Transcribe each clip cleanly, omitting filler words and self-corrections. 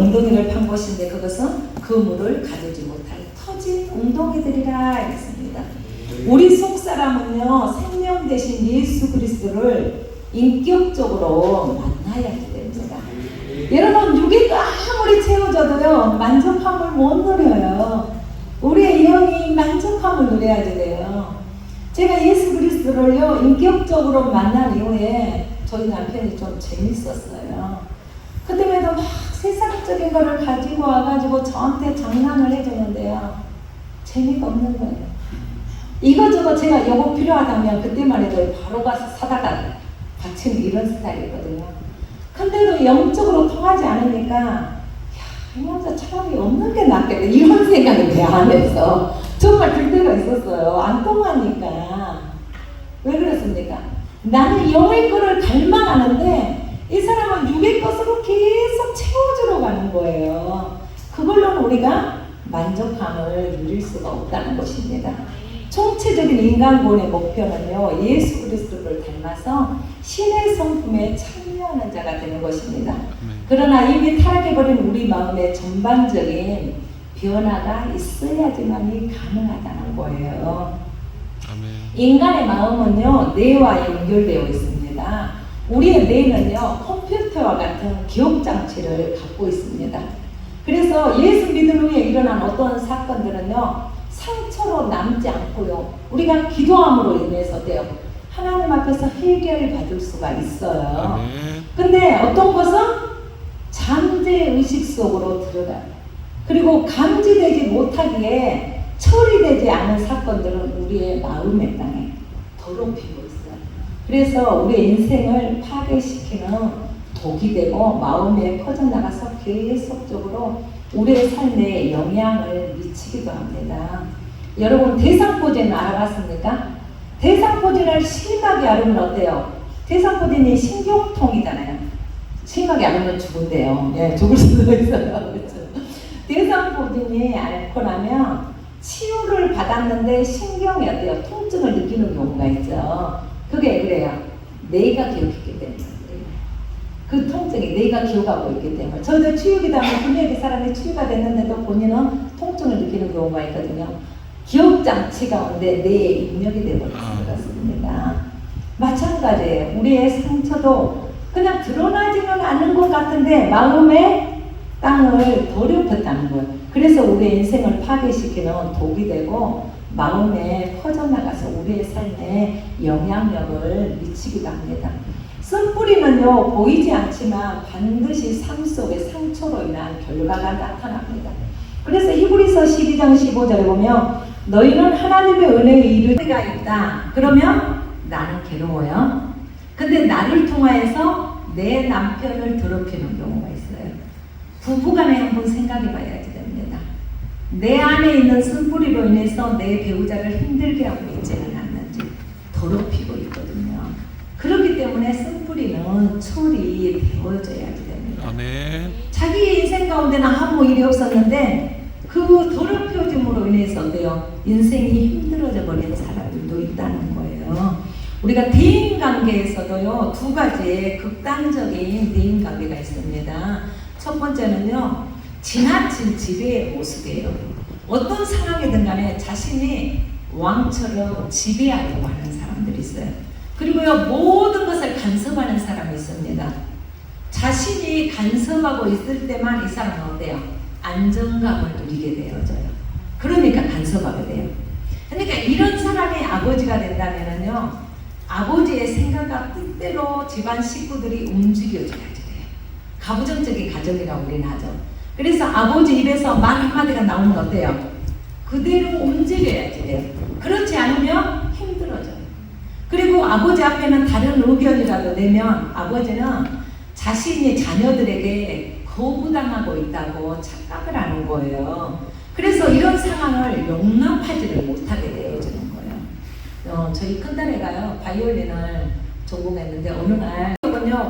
웅덩이를 판 곳인데 그것은 그 물을 가두지 못할 터진 웅덩이들이라 했습니다. 우리 속 사람은요, 생명 대신 예수 그리스도를 인격적으로 만나야 하기 때문입니다. 여러분, 육이 아무리 채워져도요, 만족함을 못 누려요. 우리의 영이 만족함을 누려야 돼요. 제가 예수 그리스도를요, 인격적으로 만난 이후에 저희 남편이 좀 재밌었어요. 그때마다 막 세상적인 거를 가지고 와가지고 저한테 장난을 해주는데요, 재미가 없는 거예요. 이거저거 제가 요거 필요하다면 그때만 해도 바로 가서 사다가 바치는 이런 스타일이거든요. 근데도 영적으로 통하지 않으니까, 야, 이 남자 차라리 없는 게 낫겠다, 이런 생각이 내 안에서 정말 들 때가 있었어요. 안 통하니까. 왜 그렇습니까? 나는 영의 거를 갈망하는데 이 사람은 육의 것으로 계속 채워주러 가는 거예요. 그걸로는 우리가 만족함을 누릴 수가 없다는 것입니다. 총체적인 인간권의 목표는요, 예수 그리스도를 닮아서 신의 성품에 참여하는 자가 되는 것입니다. 그러나 이미 타락해버린 우리 마음의 전반적인 변화가 있어야지만이 가능하다는 거예요. 인간의 마음은요, 뇌와 연결되어 있습니다. 우리의 뇌는요, 컴퓨터와 같은 기억장치를 갖고 있습니다. 그래서 예수 믿은 후에 일어난 어떤 사건들은요, 상처로 남지 않고요, 우리가 기도함으로 인해서 돼요, 하나님 앞에서 해결을 받을 수가 있어요. 근데 어떤 것은 잠재 의식 속으로 들어가요. 그리고 감지되지 못하기에 처리되지 않은 사건들은 우리의 마음의 땅에 더럽히고 있어요. 그래서 우리의 인생을 파괴시키는 독이 되고 마음에 퍼져나가서 계속적으로 우리의 삶에 영향을 미치기도 합니다. 여러분, 대상포진을 알아봤습니까? 대상포진을 심하게 앓으면 어때요? 대상포진이 신경통이잖아요. 심하게 앓으면 죽은대요. 예, 죽을 수도 있어요. 그렇죠? 대상포진이 앓고 나면 치유를 받았는데 신경이 어때요? 통증을 느끼는 경우가 있죠. 그게 그래요. 내가 기억했기 때문에. 그 통증이 내가 기억하고 있기 때문에. 저도 치유기도하면 분명히 그 사람이 치유가 됐는데도 본인은 통증을 느끼는 경우가 있거든요. 기억장치 가운데 뇌에 입력이 되어버려서 그렇습니다. 마찬가지예요. 우리의 상처도 그냥 드러나지는 않는 것 같은데 마음의 땅을 더럽혔다는 거예요. 그래서 우리의 인생을 파괴시키는 독이 되고 마음에 퍼져나가서 우리의 삶에 영향력을 미치기도 합니다. 쓴뿌리는요, 보이지 않지만 반드시 삶 속의 상처로 인한 결과가 나타납니다. 그래서 히브리서 12장 15절에 보면 너희는 하나님의 은혜에 이를 때가 있다. 그러면 나는 괴로워요. 근데 나를 통하여서 내 남편을 더럽히는 경우가 있어요. 부부간에 한번 생각해 봐야지 됩니다. 내 안에 있는 쓴뿌리로 인해서 내 배우자를 힘들게 하고 있지는 않는지 더럽히고 있거든요. 그렇기 때문에 쓴뿌리는 처리되어져야지 됩니다. 아멘. 자기 인생 가운데는 아무 일이 없었는데 그 더럽혀짐으로 인해서 어때요? 인생이 힘들어져 버린 사람들도 있다는 거예요. 우리가 대인관계에서도요, 두 가지의 극단적인 대인관계가 있습니다. 첫 번째는요, 지나친 지배의 모습이에요. 어떤 상황이든 간에 자신이 왕처럼 지배하려고 하는 사람들이 있어요. 그리고요, 모든 것을 간섭하는 사람이 있습니다. 자신이 간섭하고 있을 때만 이 사람은 어때요? 안정감을 누리게 되어져요. 그러니까 간섭하게 돼요. 그러니까 이런 사람이 아버지가 된다면요, 아버지의 생각과 뜻대로 집안 식구들이 움직여줘야지 돼요. 가부장적인 가정이라고 우리는 하죠. 그래서 아버지 입에서 말 한마디가 나오면 어때요? 그대로 움직여야지 돼요. 그렇지 않으면 힘들어져요. 그리고 아버지 앞에는 다른 의견이라도 내면 아버지는 자신이 자녀들에게 거부당하고 있다고 착각을 하는 거예요. 그래서 이런 상황을 용납하지를 못하게 되어지는 거예요. 저희 큰딸애가요, 바이올린을 전공했는데 어느 날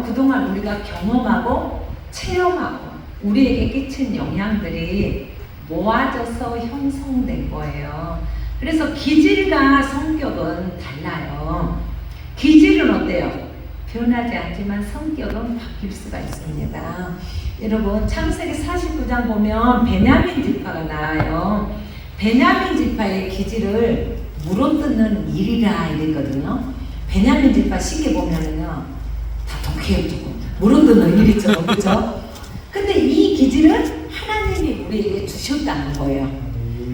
그동안 우리가 경험하고 체험하고 우리에게 끼친 영향들이 모아져서 형성된 거예요. 그래서 기질과 성격은 달라요. 기질은 어때요? 변하지 않지만 성격은 바뀔 수가 있습니다. 여러분 창세기 49장 보면 베냐민 지파가 나와요. 베냐민 지파의 기질을 물어뜯는 일이라 이랬거든요. 베냐민 지파 쉽게 보면은요 다 독해요. 조금 물어뜯는 일이죠. 그렇죠? 근데 이 기질은 하나님이 우리에게 주셨다는 거예요.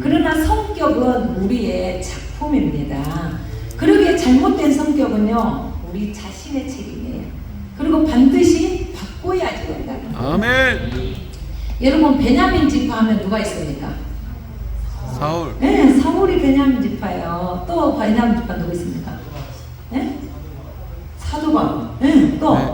그러나 성격은 우리의 작품입니다. 그러기에 잘못된 성격은요 우리 자신의 책임이에요. 그리고 반드시 바꿔야지 된다는 거예요. 아멘. 여러분 베냐민 지파 하면 누가 있습니까? 사울. 네, 사울이 베냐민 지파예요. 또 베냐민 지파 누구 있습니까? 네? 사도 바울. 네, 또 네.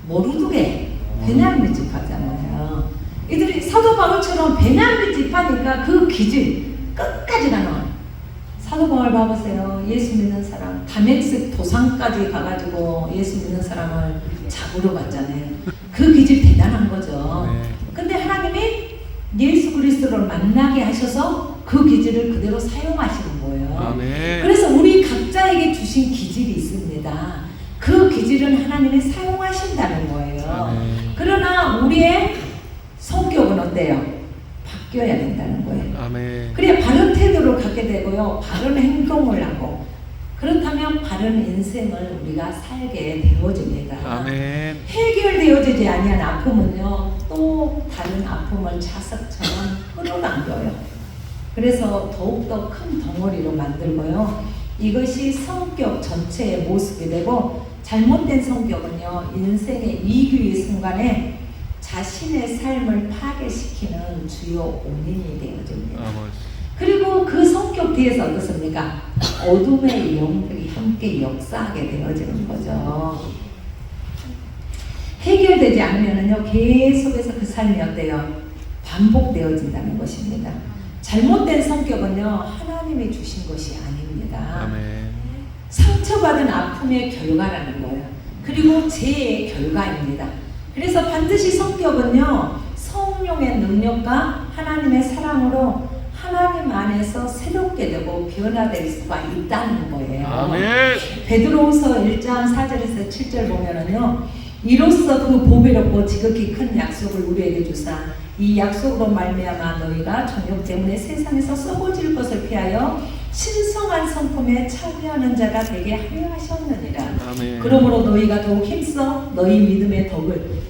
모르드게 베냐민 지파잖아요. 이들이 사도 바울처럼 베냐민 지파니까 그 기질 끝까지 가는. 사도 바울 봐보세요. 예수 믿는 사람 다메섹 도상까지 가가지고 예수 믿는 사람을 잡으러 갔잖아요. 그 기질 대단한 거죠. 네. 근데 하나님이 예수 그리스도를 만나게 하셔서 그 기질을 그대로 사용하시는 거예요. 아멘. 그래서 우리 각자에게 주신 기질이 있습니다. 그 기질은 하나님이 사용하신다는 거예요. 아멘. 그러나 우리의 성격은 어때요? 바뀌어야 된다는 거예요. 아멘. 그래야 바른 태도를 갖게 되고요. 바른 행동을 하고 그렇다면 바른 인생을 우리가 살게 되어집니다. 아멘. 해결되어지지 아니한 아픔은요 또 다른 아픔을 자석처럼 끌어당겨요. 그래서 더욱더 큰 덩어리로 만들고요. 이것이 성격 전체의 모습이 되고 잘못된 성격은요 인생의 위기의 순간에 자신의 삶을 파괴시키는 주요 원인이 되어집니다. 그리고 그 성격 뒤에서 어떻습니까? 어둠의 영들이 함께 역사하게 되어지는 거죠. 해결되지 않으면요 계속해서 그 삶이 어때요? 반복되어진다는 것입니다. 잘못된 성격은요 하나님이 주신 것이 아닙니다. 아멘. 상처받은 아픔의 결과라는 거예요. 그리고 죄의 결과입니다. 그래서 반드시 성격은요 성령의 능력과 하나님의 사랑으로 하나님 안에서 새롭게 되고 변화될 수가 있다는 거예요. 아멘. 베드로후서 1장 4절에서 7절 보면은요 이로써 그 보배롭고 지극히 큰 약속을 우리에게 주사 이 약속으로 말미암아 너희가 정욕 때문에 세상에서 썩어질 것을 피하여 신성한 성품에 참여하는 자가 되게 하려 하셨느니라. 아멘. 그러므로 너희가 더욱 힘써 너희 믿음의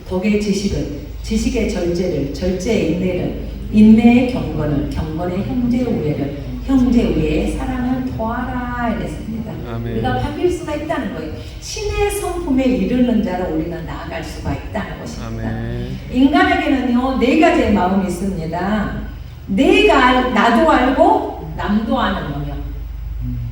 덕의 지식을, 지식의 절제를, 절제의 인내를, 인내의 경건을, 경건의 형제 우애를, 형제 우애의 사랑을 더하라 이랬습니다. 아멘. 우리가 바뀔 수가 있다는 거예요. 신의 성품에 이르는 자로 우리는 나아갈 수가 있다는 것입니다. 아멘. 인간에게는요 네 가지의 마음이 있습니다. 나도 알고 남도 아는 거요.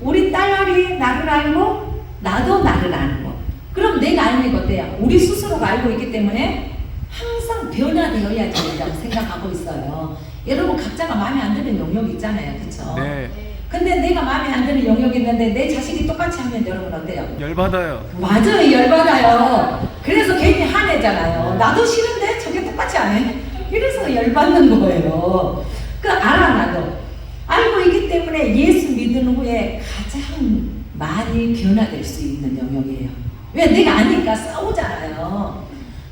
우리 딸이 나를 알고 나도 나를 아는 거. 그럼 내가 알는 게 어때요? 우리 스스로가 알고 있기 때문에 항상 변화되어야 된다고 생각하고 있어요. 여러분 각자가 마음에 안 드는 영역이 있잖아요. 그렇죠? 네. 근데 내가 마음에 안 드는 영역이 있는데 내 자식이 똑같이 하면 여러분 어때요? 열받아요. 맞아요. 열받아요. 그래서 괜히 화내잖아요. 나도 싫은데 저게 똑같이 안 해? 이래서 열받는 거예요. 그 알아 나도. 알고 있기 때문에 예수 믿은 후에 가장 많이 변화될 수 있는 영역이에요. 왜? 내가 아니까 싸우잖아요.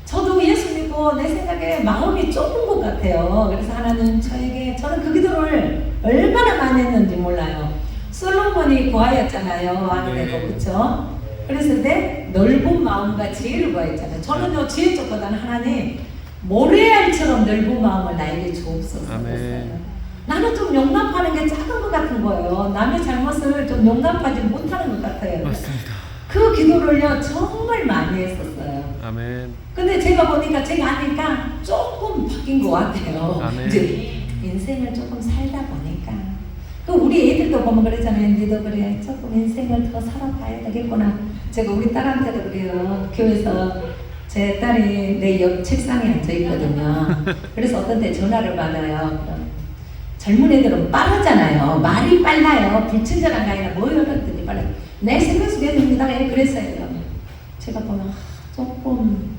저도 예수 믿고 내 생각에 마음이 좁은 것 같아요. 그래서 하나님 저는 그 기도를 얼마나 많이 했는지 몰라요. 솔로몬이 고아였잖아요. 아무래도 네. 그렇죠? 그래서 내 넓은 마음과 지혜를 구했잖아요. 저는요 지혜 쪽보다는 하나님 모래알처럼 넓은 마음을 나에게 주옵소서. 아멘. 나는 좀 용납하는 게 작은 것 같은 거예요. 남의 잘못을 좀 용납하지 못하는 것 같아요. 맞습니다. 그 기도를요 정말 많이 했었어요. 아멘. 근데 제가 보니까 제가 하니까 조금 바뀐 것 같아요. 아멘. 이제 인생을 조금 살다 보니까 그 우리 애들도 보면 그러잖아요. 니도 그래 조금 인생을 더 살아봐야 되겠구나. 제가 우리 딸한테도 그래요. 교회에서 제 딸이 내 옆 책상에 앉아 있거든요. 그래서 어떤 때 전화를 받아요. 그럼 젊은 애들은 빠르잖아요. 말이 빨라요. 불친절한 가이나 뭐 이러더니 빨라요. 내 생각 속에 듭니다. 그랬어요. 제가 보면 조금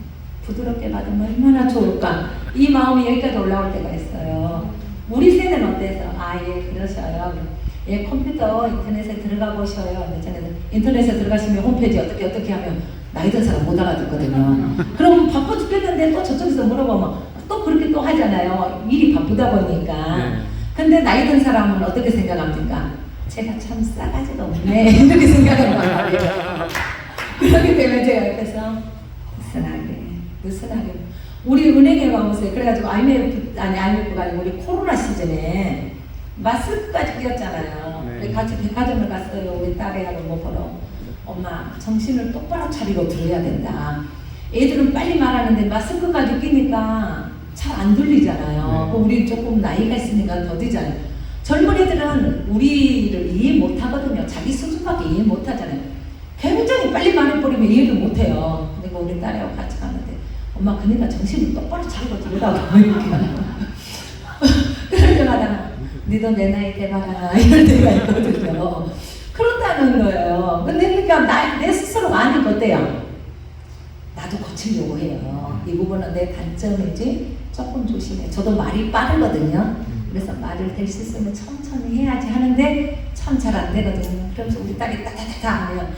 부드럽게 받으면 얼마나 좋을까. 이 마음이 여기까지 올라올 때가 있어요. 우리 세대는 어때서? 예 그러셔요. 컴퓨터 인터넷에 들어가 보셔요. 인터넷에 들어가시면 홈페이지 어떻게 하면 나이 든 사람 못 알아듣거든요. 그럼 바빠 죽겠는데 또 저쪽에서 물어보면 또 그렇게 또 하잖아요. 일이 바쁘다 보니까. 네. 근데 나이 든 사람은 어떻게 생각합니까? 제가 참 싸가지가 없네 이렇게 생각한단 말이에요. 그렇기 때문에 제가 옆에서 느슨하게 우리 은행에 가보세요. 그래가지고 IMF가 아니고 우리 코로나 시즌에 마스크까지 끼웠잖아요. 네. 우리 같이 백화점을 갔어요. 우리 딸애하고 뭐 보러. 엄마 정신을 똑바로 차리고 들어야 된다. 애들은 빨리 말하는데 마스크까지 끼니까 잘 안 들리잖아요. 네. 우리 조금 나이가 있으니까 더디잖아요. 젊은 애들은 우리를 이해 못 하거든요. 자기 수준밖에 이해 못 하잖아요. 굉장히 빨리 말해버리면 이해를 못 해요. 그러니까 우리 딸하고 같이 갔는데 엄마 그러니까 정신을 똑바로 차리고 들으라고 이렇게 그럴 때마다 니도 내 나이 대봐라 이럴 때가 있거든요. 그렇다는 거예요. 근데 그러니까 내 스스로가 아닌 것 어때요? 나도 고치려고 해요. 이 부분은 내 단점이지 조금 조심해. 저도 말이 빠르거든요. 그래서 말을 될 수 있으면 천천히 해야지 하는데 참 잘 안 되거든요. 그래서 우리 딸이 따다다다 하면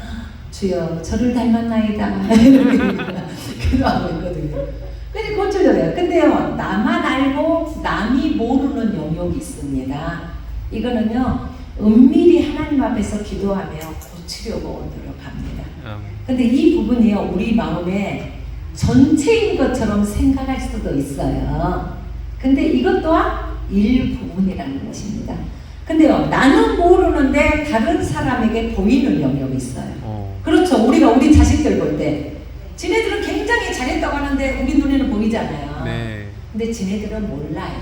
주여 저를 닮았나이다 이렇게 기도하고 있거든요. 그래서 고치려고 해요. 근데요 나만 알고 남이 모르는 영역이 있습니다. 이거는요 은밀히 하나님 앞에서 기도하며 고치려고 노력합니다. 근데 이 부분이요 우리 마음에 전체인 것처럼 생각할 수도 있어요. 근데 이것 또한 일부분이라는 것입니다. 근데요 나는 모르는데 다른 사람에게 보이는 영역이 있어요. 그렇죠. 우리가 우리 자식들 볼 때 지네들은 굉장히 잘했다고 하는데 우리 눈에는 보이잖아요. 네. 근데 지네들은 몰라요.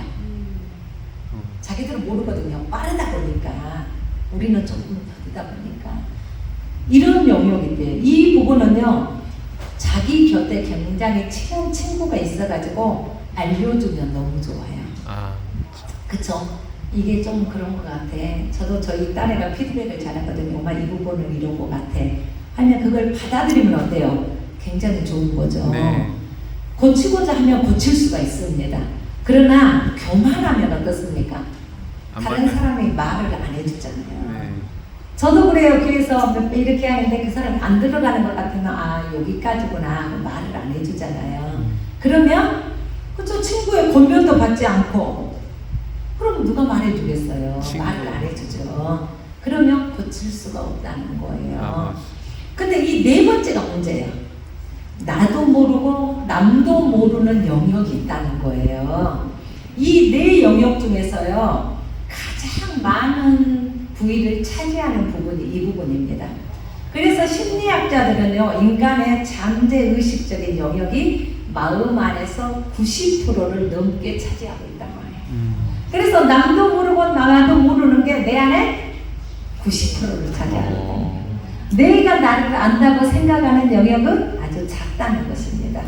자기들은 모르거든요. 빠르다 보니까 우리는 조금 더디다 보니까 이런 영역인데 이 부분은요 자기 곁에 굉장히 친한 친구가 있어가지고 알려주면 너무 좋아요. 그쵸? 이게 좀 그런 것 같아. 저도 저희 딸애가 피드백을 잘하거든요. 엄마 이 부분을 이런 것 같아 하면 그걸 받아들이면 어때요? 굉장히 좋은 거죠. 네. 고치고자 하면 고칠 수가 있습니다. 그러나 교만하면 어떻습니까? 다른 사람이 말을 안 해주잖아요. 네. 저도 그래요. 교회에서 이렇게 하는데 그 사람이 안 들어가는 것 같으면 아 여기까지구나 말을 안 해주잖아요. 그러면 그쵸 친구의 권면도 받지 않고 그럼 누가 말해주겠어요. 말을 안 해주죠. 그러면 고칠 수가 없다는 거예요. 근데 이 네 번째가 문제예요. 나도 모르고 남도 모르는 영역이 있다는 거예요. 이 네 영역 중에서요 가장 많은 부위를 차지하는 부분이 이 부분입니다. 그래서 심리학자들은요 인간의 잠재의식적인 영역이 마음 안에서 90%를 넘게 차지하고 있단 말이에요. 그래서 남도 모르고 나도 모르는 게 내 안에 90%를 차지하고 있다. 내가 나를 안다고 생각하는 영역은 아주 작다는 것입니다.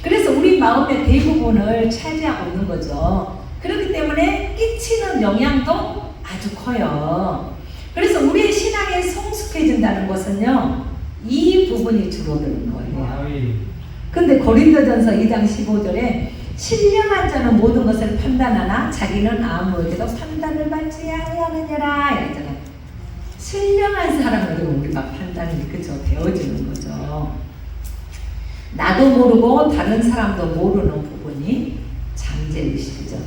그래서 우리 마음의 대부분을 차지하고 있는 거죠. 그렇기 때문에 끼치는 영향도 아주 커요. 그래서 우리의 신앙이 성숙해진다는 것은요 이 부분이 줄어드는 거예요. 근데 고린도전서 2장 15절에 신령한 자는 모든 것을 판단하나 자기는 아무에게도 판단을 받지 아니하느니라 이랬잖아요. 신령한 사람으로 우리가 판단이 그죠 되어지는 거죠. 나도 모르고 다른 사람도 모르는 부분이 잠재의식이죠.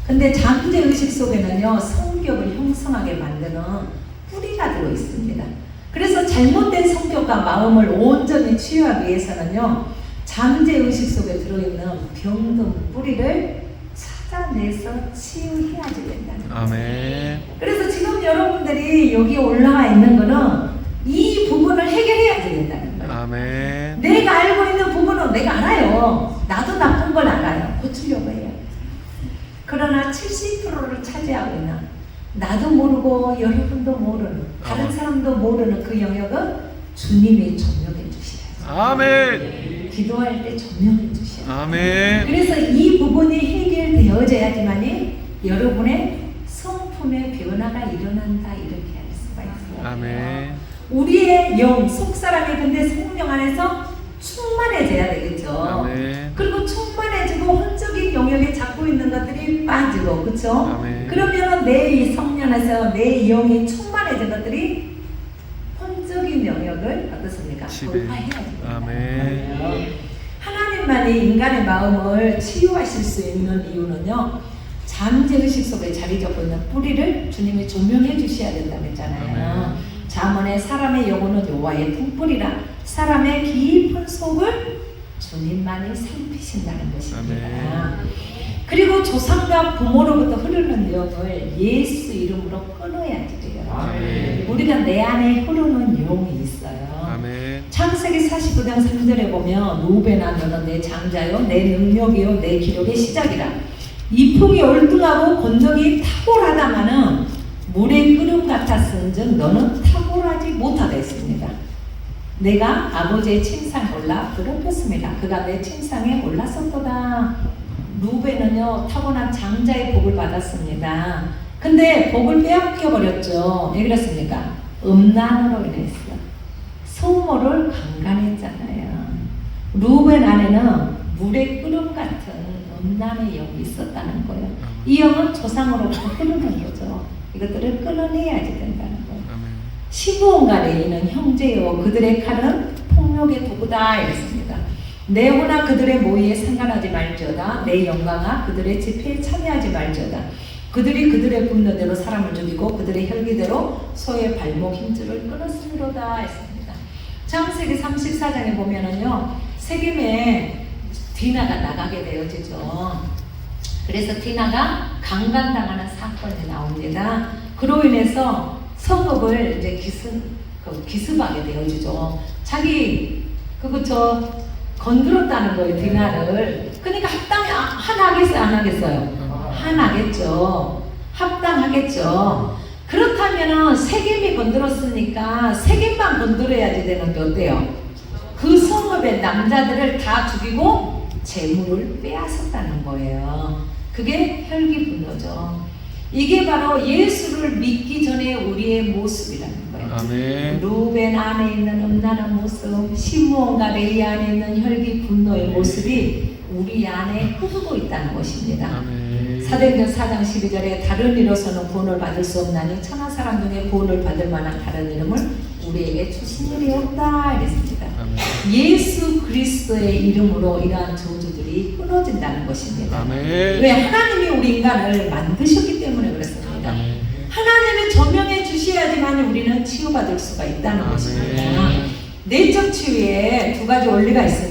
근데 잠재의식 속에는요 성격을 형성하게 만드는 뿌리가 들어 있습니다. 그래서 잘못된 성격과 마음을 온전히 치유하기 위해서는요 잠재의식 속에 들어있는 병든 뿌리를 찾아내서 치유해야지 된다는 거예요. 아멘. 그래서 지금 여러분들이 여기 올라와 있는 거는 이 부분을 해결해야지 된다는 거예요. 아멘. 내가 알고 있는 부분은 내가 알아요. 나도 나쁜 걸 알아요. 고치려고 해요. 그러나 70%를 차지하고 있는 나도 모르고 여러분도 모르는 다른 사람도 모르는 그 영역은 주님이 점령해 주셔야죠. 아멘. 기도할 때 점령해 주셔야죠. 아멘. 그래서 이 부분이 해결되어져야지만이 여러분의 성품의 변화가 일어난다 이렇게 할 수가 있어요. 아멘. 우리의 영, 속사람이 근데 성령 안에서 충만해져야 되겠죠. 아멘. 그리고 충만해지고 혼적인 영역에 잡고 있는 것들이 빠지고 그렇죠? 아멘. 그러면 내 성령에서 내 영이 충만해진 것들이 혼적인 영역을 어떻습니까? 집에. 돌파해야 됩니다. 아멘. 하나님만이 인간의 마음을 치유하실 수 있는 이유는요, 잠재의식 속에 자리 잡고 있는 뿌리를 주님이 조명해 주셔야 된다고 했잖아요. 잠언에 사람의 영혼은 여호와의 등불이라 사람의 깊은 속을 주님만이 살피신다는 것입니다. 그리고 조상과 부모로부터 흐르는 영을 예수 이름으로 끊어야지 돼요. 우리가 내 안에 흐르는 영이 있어요. 아멘. 창세기 49장 3절에 보면 루벤아 너는 내 장자요 내 능력이요 내 기록의 시작이라. 이풍이 얼등하고 건덕이 탁월하다마는 물의 끓음 같았은즉 너는 탁월하지 못하다 했습니다. 내가 아버지의 침상에 올라 더럽혔습니다. 그가 내 침상에 올랐었도다. 루벤은요 타고난 장자의 복을 받았습니다. 근데 복을 빼앗겨 버렸죠. 왜 그랬습니까? 음란으로 인했어. 소모를 강간했잖아요. 루벤 안에는 물의 끓음 같은 음란의 영이 있었다는 거예요. 이 영은 조상으로부터 흐르는 거죠. 이것들을 끊어내야지 된다는 거예요. 시므온과 레위는 형제요 그들의 칼은 폭력의 도구다 이랬습니다. 내 호나 그들의 모의에 상관하지 말지어다. 내 영광아 그들의 집회에 참여하지 말지어다. 그들이 그들의 분노대로 사람을 죽이고 그들의 혈기대로 소의 발목 힘줄을 끊었으리로다 했습니다. 창세기 34장에 보면은요 세겜에 디나가 나가게 되어지죠. 그래서 디나가 강간당하는 사건이 나옵니다. 그로 인해서 성읍을 이제 기습하게 되어지죠. 자기 건드렸다는 거예요, 디나를. 그러니까 합당하겠어요, 안 하겠어요? 하겠죠. 합당하겠죠. 그렇다면은 세겜이 건드렸으니까 세겜만 건드려야지 되는데 어때요? 그 성읍의 남자들을 다 죽이고 재물을 빼앗았다는 거예요. 그게 혈기분노죠. 이게 바로 예수를 믿기 전에 우리의 모습이라는 거예요. 아멘. 루벤 안에 있는 음란한 모습, 시므온과 레위 안에 있는 혈기분노의 모습이 우리 안에 흐르고 있다는 것입니다. 아멘. 사도행전 4장 12절에 다른 이로서는 구원을 받을 수 없나니 천하 사람 중에 구원을 받을 만한 다른 이름을 우리에게 주신 일이 없다 이랬습니다. 예수 그리스도의 이름으로 이러한 저주들이 끊어진다는 것입니다. 아멘. 왜? 하나님이 우리 인간을 만드셨기 때문에 그렇습니다. 아멘. 하나님이 조명해 주셔야지만 우리는 치유받을 수가 있다는 것입니다. 내적 치유에 두 가지 원리가 있습니다.